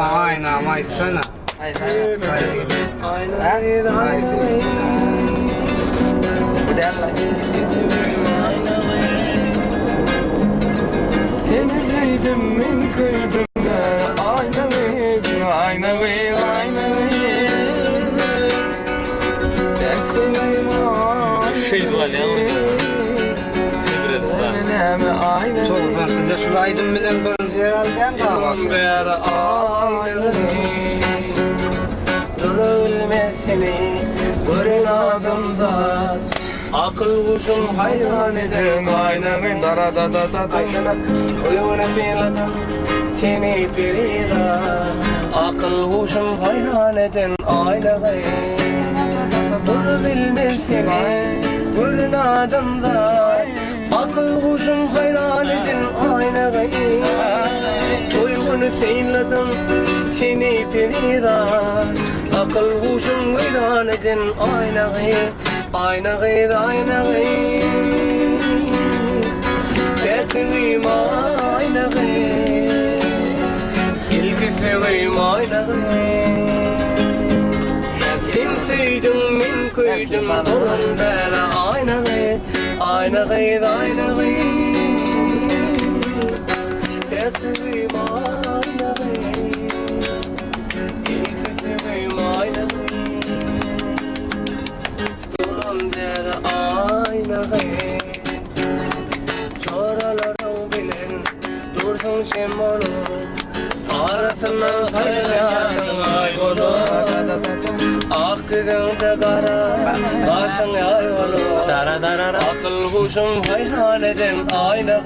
ayna maysana. Seni sevdim min kıydım ayna ve şey var ya Çok farkında şulaydın bilen birinci herhalde hem daha var. Durulmesini görün adımzat akıl kuşum hayran eden aynanın dara da da da da uyumunu filadım seni birida akıl kuşum hayran eden aynanın dur bilmesini görün adımzat akıl kuşum hayran eden aynanın uyumunu filadım seni birida akıl kuşum hayran eden aynanın ayna gıydı teslim ayna gıydı ilgi seveyim ayna gıydı sen sevdin min kıydın onun bera ayna gıydı teslim ayna gıydı ilgi seveyim ayna gıydı çoralarım bilen dursun şemonu arasından sayılayasın ay kolu akıdın da kara başın ay kolu akıl kuşum hayran eden ayna